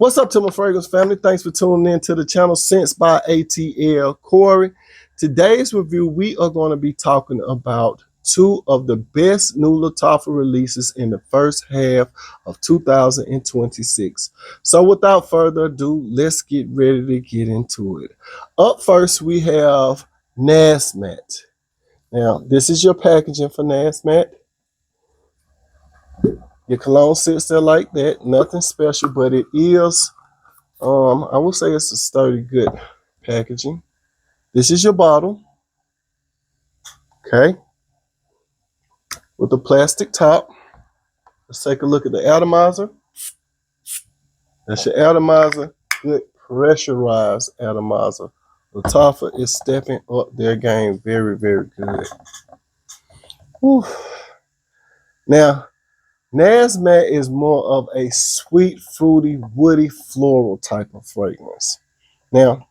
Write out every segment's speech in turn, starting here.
What's up to my fragrance family? Thanks for tuning in to the channel Sense by ATL Corey. Today's review, we are going to be talking about two of the best new Lattafa releases in the first half of 2026. So without further ado, let's get ready to get into it. Up first, we have Nasmat. Now, this is your packaging for Nasmat. Your cologne sits there like that, nothing special, but it is, I will say it's a sturdy, good packaging. This is your bottle, okay, with the plastic top. Let's take a look at the atomizer. That's your atomizer, good pressurized atomizer. Lattafa is stepping up their game very, very good. Whew. Now, Nasmat is more of a sweet, fruity, woody, floral type of fragrance. Now,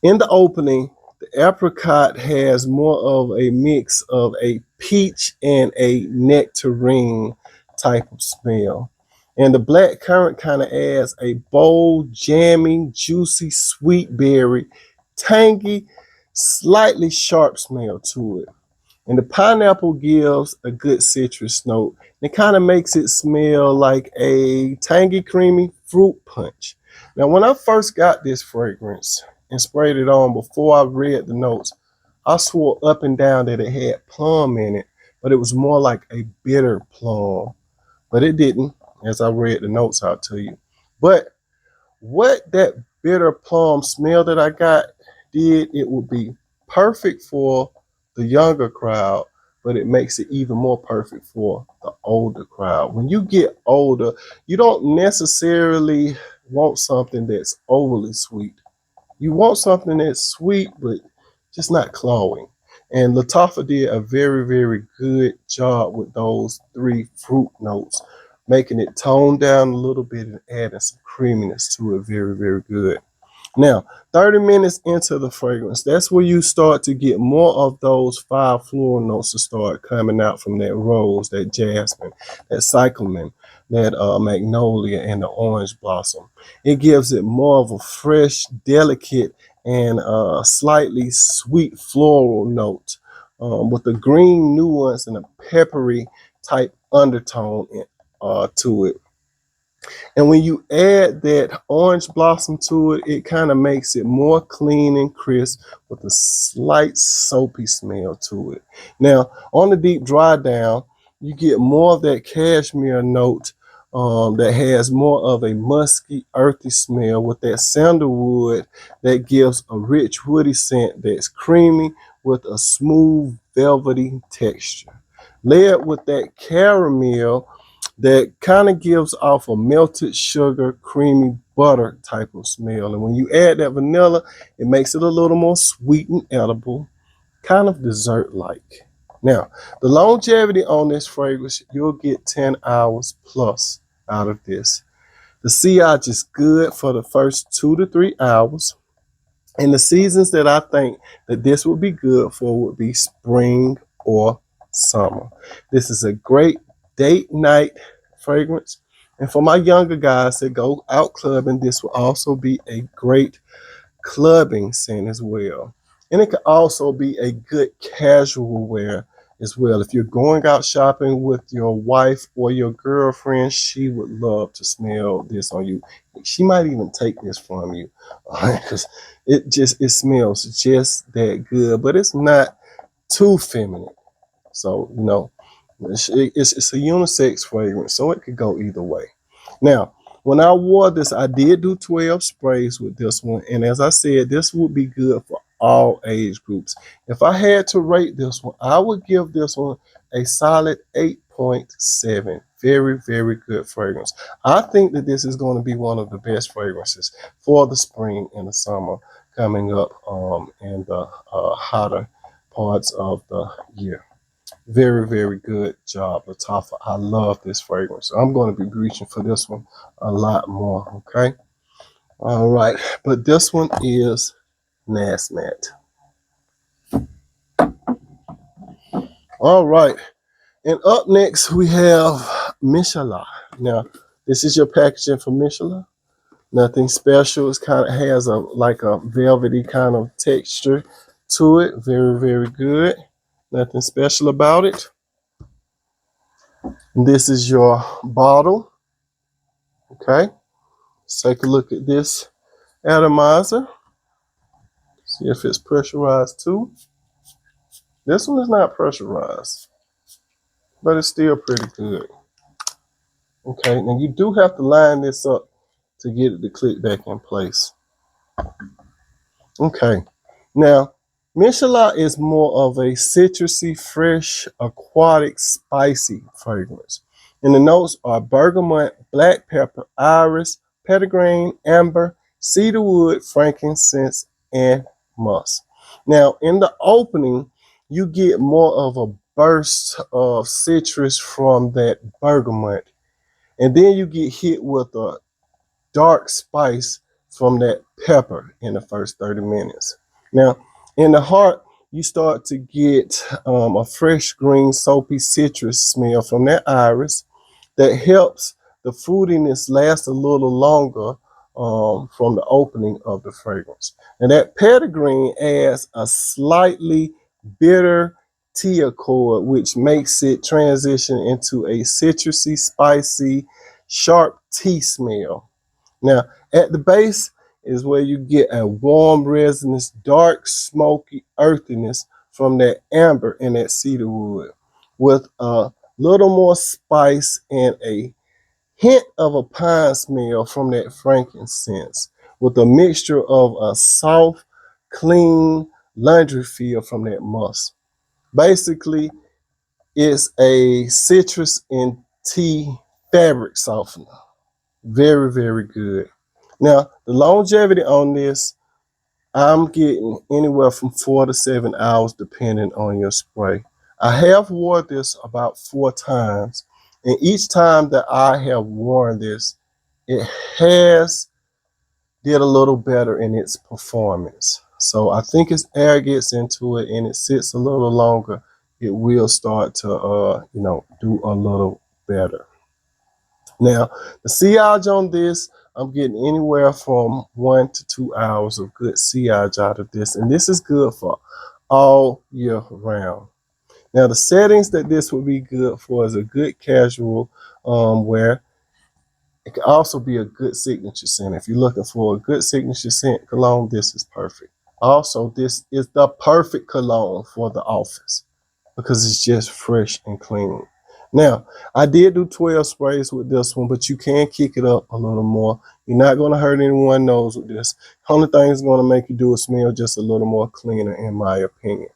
in the opening, the apricot has more of a mix of a peach and a nectarine type of smell. And the black currant kind of adds a bold, jammy, juicy, sweet berry, tangy, slightly sharp smell to it. And the pineapple gives a good citrus note. It kind of makes it smell like a tangy, creamy fruit punch. Now, when I first got this fragrance and sprayed it on before I read the notes, I swore up and down that it had plum in it, but it was more like a bitter plum. But it didn't, as I read the notes out to you. But what that bitter plum smell that I got did, it would be perfect for the younger crowd, but it makes it even more perfect for the older crowd. When you get older, you don't necessarily want something that's overly sweet. You want something that's sweet, but just not cloying. And Lattafa did a very, very good job with those three fruit notes, making it toned down a little bit and adding some creaminess to it. Very, very good. Now, 30 minutes into the fragrance, that's where you start to get more of those 5 floral notes to start coming out from that rose, that jasmine, that cyclamen, that magnolia, and the orange blossom. It gives it more of a fresh, delicate, and slightly sweet floral note with a green nuance and a peppery type undertone to it. And when you add that orange blossom to it, it kind of makes it more clean and crisp with a slight soapy smell to it. Now, on the deep dry down, you get more of that cashmere note that has more of a musky, earthy smell with that sandalwood that gives a rich, woody scent that's creamy with a smooth, velvety texture. Layered with that caramel that kind of gives off a melted sugar, creamy butter type of smell. And when you add that vanilla, it makes it a little more sweet and edible, kind of dessert-like. Now, the longevity on this fragrance, you'll get 10 hours plus out of this. The sillage is good for the first 2 to 3 hours. And the seasons that I think that this would be good for would be spring or summer. This is a great date night fragrance. And for my younger guys that go out clubbing, this will also be a great clubbing scent as well. And it could also be a good casual wear as well. If you're going out shopping with your wife or your girlfriend, she would love to smell this on you. She might even take this from you because it smells just that good, but it's not too feminine. So, you know, it's a unisex fragrance, so it could go either way. Now, when I wore this, I did do 12 sprays with this one. And as I said, this would be good for all age groups. If I had to rate this one, I would give this one a solid 8.7. Very, very good fragrance. I think that this is going to be one of the best fragrances for the spring and the summer coming up in the hotter parts of the year. Very, very good job, Lattafa. I love this fragrance. I'm going to be reaching for this one a lot more, okay? All right, but this one is Nasmat. All right, and up next we have Mishala. Now, This is your packaging for Michelin. Nothing special. It kind of has like a velvety kind of texture to it. Very, very good. Nothing special about it. And this is your bottle. Okay. Let's take a look at this atomizer. See if it's pressurized too. This one is not pressurized, but it's still pretty good. Okay, now you do have to line this up to get it to click back in place. Okay, now Michelin is more of a citrusy, fresh, aquatic, spicy fragrance. And the notes are bergamot, black pepper, iris, petitgrain, amber, cedarwood, frankincense, and musk. Now, in the opening, you get more of a burst of citrus from that bergamot. And then you get hit with a dark spice from that pepper in the first 30 minutes. Now, in the heart, you start to get a fresh green soapy citrus smell from that iris that helps the fruitiness last a little longer from the opening of the fragrance. And that petitgrain adds a slightly bitter tea accord, which makes it transition into a citrusy, spicy, sharp tea smell. Now, at the base is where you get a warm resinous, dark, smoky earthiness from that amber and that cedarwood, with a little more spice and a hint of a pine smell from that frankincense, with a mixture of a soft, clean laundry feel from that musk. Basically, it's a citrus and tea fabric softener. Very, very good. Now, the longevity on this, I'm getting anywhere from 4 to 7 hours depending on your spray. I have worn this about 4 times, and each time that I have worn this, it has did a little better in its performance. So I think as air gets into it and it sits a little longer, it will start to do a little better. Now, the sillage on this, I'm getting anywhere from 1 to 2 hours of good sillage out of this, and this is good for all year round. Now, the settings that this would be good for is a good casual wear. It can also be a good signature scent. If you're looking for a good signature scent cologne, this is perfect. Also, this is the perfect cologne for the office because it's just fresh and clean. Now, I did do 12 sprays with this one, but you can kick it up a little more. You're not going to hurt anyone's nose with this. Only thing is going to make you do it smell just a little more cleaner, in my opinion.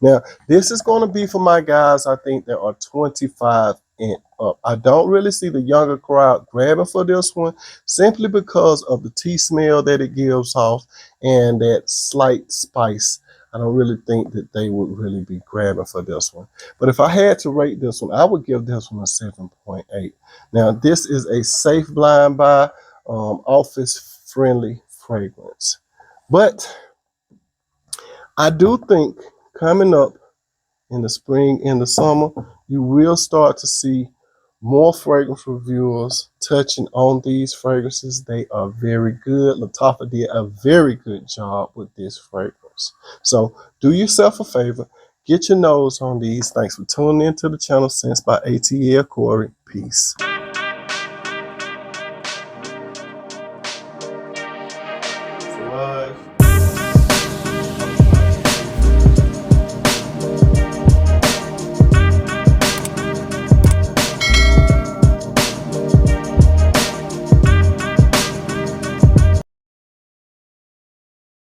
Now, this is going to be for my guys, I think, that are 25 and up. I don't really see the younger crowd grabbing for this one simply because of the tea smell that it gives off and that slight spice. I don't really think that they would really be grabbing for this one. But if I had to rate this one, I would give this one a 7.8. Now, this is a safe blind buy, office-friendly fragrance. But I do think coming up in the spring and the summer, you will start to see more fragrance reviewers touching on these fragrances. They are very good. Lattafa did a very good job with this fragrance. So do yourself a favor. Get your nose on these. Thanks for tuning into the channel. Sense by ATL Corey. Peace.